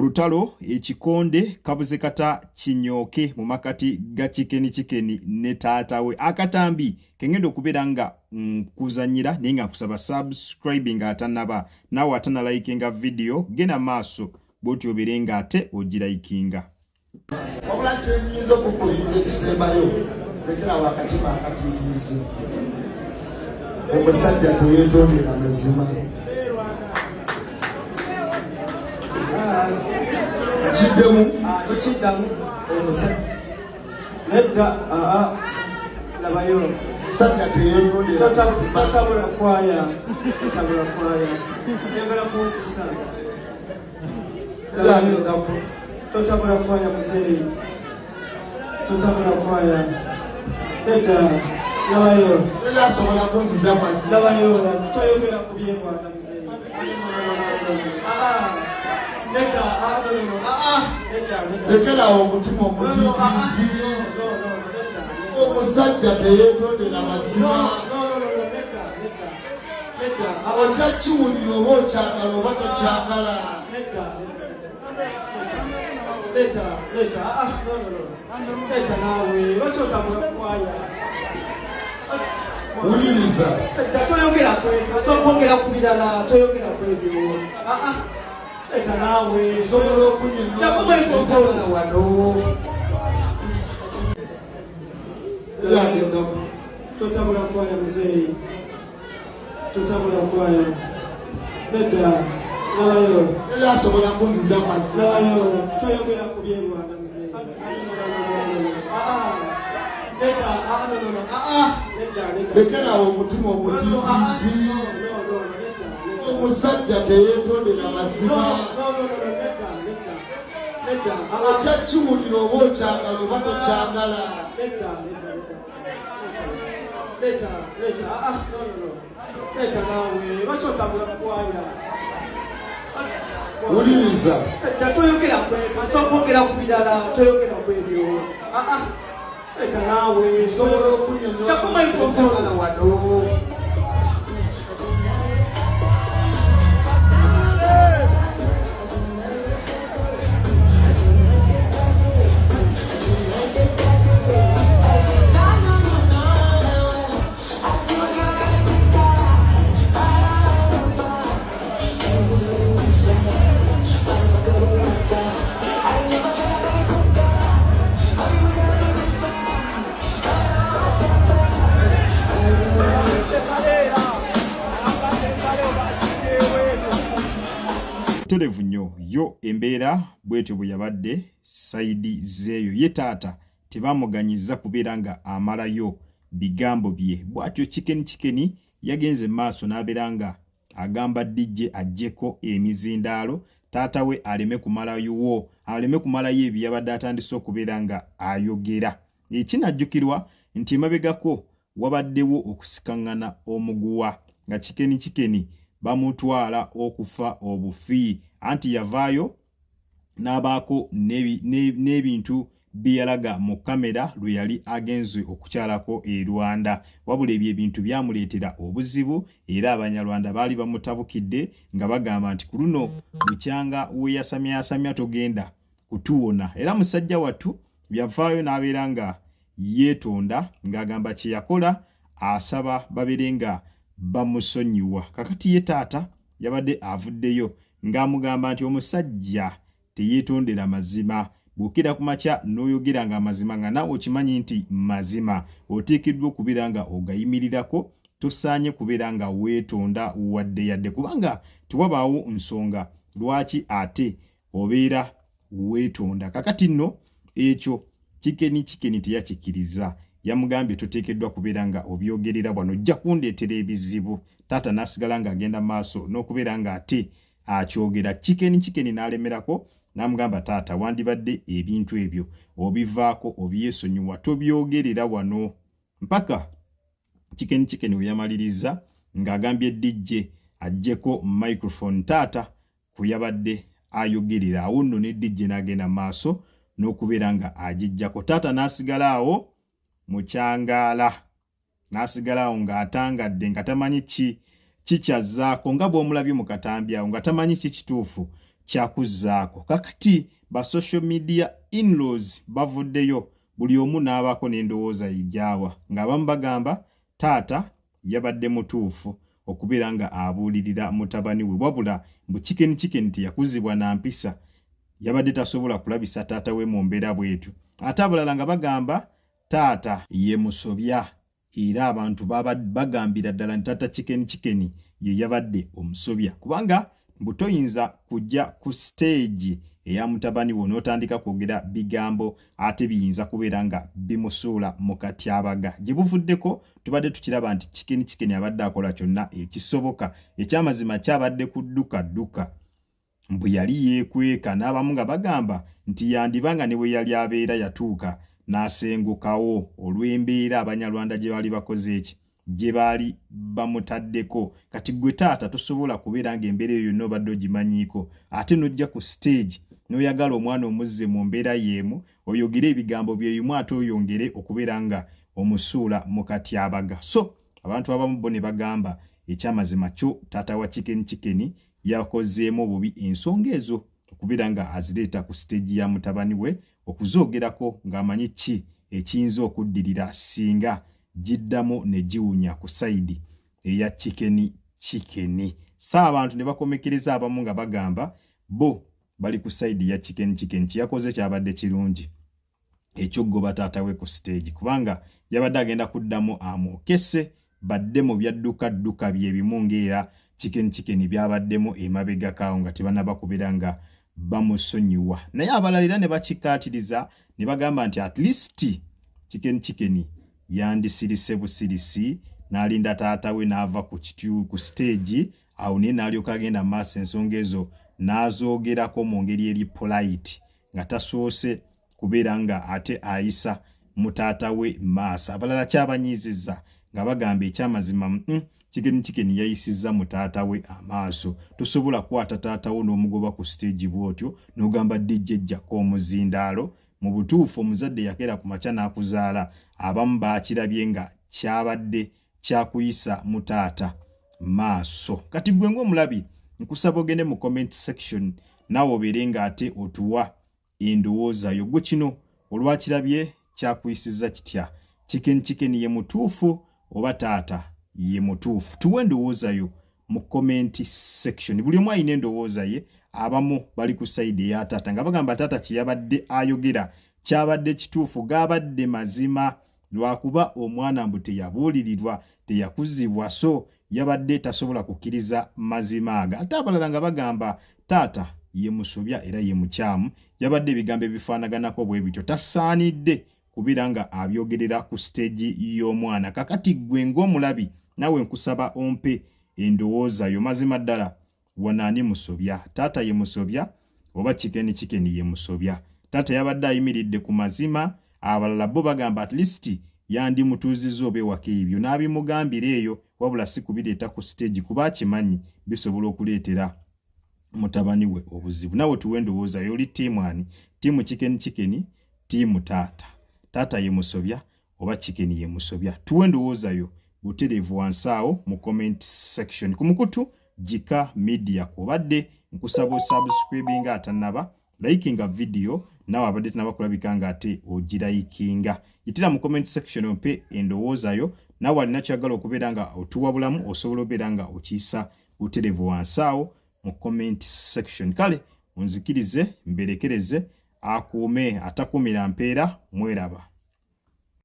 Olutalo ekikonde kabuze kata kinyooke mu makati ga Chikeni ne taata we. Akatambi kengenda okubeera nga kuzanyira naye nga nkusaba subscribing atanaba nawe atanalikinga video genda maaso bw'otyo obeere nga ate ogirayikinga. Wabula kyenyinza okukulinza ekisembayo lekera wakatima akatiitiizi omusajja teyeetondera mazima. Kiddamu omusajja nedda labayo musajja teyeetondera tatabula kwaya ayagala kunzisa totabula kwaya muzeeyi totabula kwaya nedda labayo asobola kunziza mazima labayo toyogera ku byerwanda muzeeyi lekerawo omutima omutiitiizi omusajja teyeetondera mazima ojja kiwulira oba okyagala oba tokyagala. Wuliriza toyogera kwogera ku birala toyogera kwebyo eta nawe sobola okunyonyola wano totabula kwaya muzeeyi totabula kwaya nedda labayo asobola kunziza mazima labayo toyogera ku byerwanda muzeeyi lekerawo omutima omutiitiizi omusajja teyeetondera mazima ojja kiwulira oba okyagala oba tokyagala. Wuliriza toyogera kwogera ku birala toyogera kwebyo eta nawe sobola okunyonyola wano. Terevu nnyo yo embeera bwetyo bwe yabadde sayidi zeeyo ye taata tebamuganyiza kubeera nga amalayo bigambo bye bw'atyo Chikeni yagenze maaso n'abeera nga agamba DJ ajjeko emizindaalo taata we aleme kumalayo ebyo yabadde atandise okubeera nga ayogera. Ekinajjukirwa nti emabegako wabaddewo okusikaŋŋana omuguwa nga Chikeni bamutwala okufa obufi anti yavaayo n'abaako n'ebintu byeyalaga mu kamera lwe yali agenze okukyalako e Rwanda. Wabula ebyo ebintu byamuleetera obuzibu era Abanyarwanda baali bamutabukidde nga bagamba nti ku luno bukyanga we yasamya togenda kutuwona. Era musajja wattu byavaayo n'abeera nga yeetonda ng'agamba kye yakola asaba babeere nga bamusonyiwa. Kakati ye taata yabadde avuddeyo ng'amugamba nti omusajja teyeetondera mazima. Bw'okira ku makya n'oyogera nga amazima nga nawe okimanyi nti mazima oteekeddwa okubeera nga ogayimirirako tosaanye kubeera nga weetonda wadde kubanga tewabaawo nsonga lwaki ate obeera weetonda. Kakati nno ekyo Chikeni teyakikiriza. Yamugambye toteekeddwa kubeera nga obyogerera bwano ojja kundeetera ebizibu. Taata n'asigala ng'agenda maaso n'okubeera nga ate akyogera. Chikeni n'alemerako n'amugamba taata wandibadde ebintu ebyo obivaako obyesonyiwa tobyogerera wano. Mpaka Chikeni we yamaliriza ng'agambye DJ ajjeko microphone taata kuyabadde ayogerera. Awo nno ne DJ n'agenda maaso n'okubeera nga agijjako. Taata n'asigala mukyangala n'asigalawo ng'atangadde nga tamanyi kikyazaako nga bw'omulabye mu katambi awo nga tamanyi kituufu kyakuzzaako. Kakati ba social media in-laws bavuddeyo buli omu n'abaako n'endowooza ejaawa ng'abamu bagamba taata yabadde mutuufu okubeera nga abuulirira mutabani we, wabula mbu Chicken teyakuzibwa na mpisa, yabadde tasobola kulabisa taata we mu mbeera bwetu. Ate abalala nga bagamba taata ye musobya era abantu bagambira ddala nti taata Chicken ye yabadde omusobya, kubanga mbu toyinza kujja ku stage eya mutabani wo n'otandika kwogera bigambo ate biyinza kubeera nga bimusuula mu katyabaga. Gye buvuddeko tubadde tukiraba nti Chicken abadde akola kyonna ekisoboka, ekyamazima kyabadde kudduka mbu yali yeekweka, n'abamu nga bagamba nti yandibanga ne bwe yali abeera yatuuka n'asengukawo olw'embeera Abanyarwanda gye baali bakoze eki, gye baali bamutaddeko. Kati gwe taata tosobola kubeera ng'embeera eyo yonna obadde ogimanyiiko, ate n'ojja ku stage n'oyagala omwana omuzze mu mbeera yeemu oyogere ebigambo byeyimu ate oyongere okubeera nga omusuula mu katyabaga. So abantu abamu bo ne bagamba ekyamazima kyo taata wa Chicken yakozeemu obubi ensonga ezo okubeera nga azireeta ku stage ya mutabani we okuzoogerako ng'amanyi ki ekiyinza okuddirira singa giddamu ne giwunya ku sayidi eya Chicken. Abantu ne bakomekereza abamu nga bagamba bo bali ku sayidi ya Chicken kiyakoze kyabadde kirungi ekyogoba taata we ku stage, kubanga yabadde agenda kuddamu amwokese badde mu byadduka byebimu ng'era Chicken byabaddemu emabega kaawo nga tebanaba kubeera nga bamusonyiwa. Naye abalalira ne bakikaatiriza ne bagamba nti at least Chicken yandisirise busirisi n'alinda taata we n'ava ku stage awo naye n'alyoka agenda maaso ensonga ezo n'azoogerako mu ngeri eri polite nga tasoose kubeera nga ate ayisa mutaata we maaso. Abalala kyabanyiizizza nga bagamba ekyamazima Chicken yayisizza mutaata we amaaso. Tosobola kwata taata wo n'omugoba ku stage bw'otyo n'ogamba dijjejjako omuzindaalo. Mu butuufu omuzadde yakeera ku makya n'akuzaala, abamu baakirabye nga kyabadde kyakuyisa mutaata maaso. Kati gwe ng'omulabi nkusaba ogende mu comment section naawe obeere ng'ate otuwa endowooza yo. Gwe kino olwakirabye kyakuyisizza kitya? Chicken ye mutuufu oba taata ye mutuufu? Tuwe endowooza yo mu comment section. Buli omu alina endowooza ye. Abamu bali ku side ya taata nga bagamba taata kyeyabadde ayogera kyabadde kituufu, gaabadde mazima, lwakuba omwana mbu teyabuulirirwa, teyakuzibwa, so yabadde tasobola kukkiriza mazima aga. Ate abalala nga bagamba taata ye musobya era ye mukyamu, yabadde ebigambo ebifaanaganako bwe bityo, tasaanidde kubeera nga abyogerera ku stage y'omwana. Kakati gwe ng'omulabi nawe nkusaba ompe endowooza yo. Mazima ddala wanaani musobya? Taata ye musobya oba Chicken ye musobya? Taata yabadde ayimiridde ku mazima, abalala bo bagamba at least yandi mutuuzizza oba ewaka ebyo n'abimugambira eyo, wabula si kubireeta ku stage kuba akimanyi bisobola okuleetera mutabani we obuzibu. Nawe tuwe endowooza yo. Oli ttiimu ani? Ttiimu Chicken, ttiimu taata? Taata ye musobya oba Chicken ye musobya? Tuwe endowooza yo butereevu wansi awo mu comment section. Ku mukutu Jika Media kubadde nkusaba osubscribing atanaba, likinga video nawe abadde tanaba kulabika nga ate ogirayikinga. Yitira mu comment section ompe endowooza yo. Nawe alina kyagala okubeera nga otuwabulamu osobola okubeera nga okiyisa butereevu wansi awo mu comment section. Kale onzikirize mberekereze akuume atakumira mpeera. Mweraba.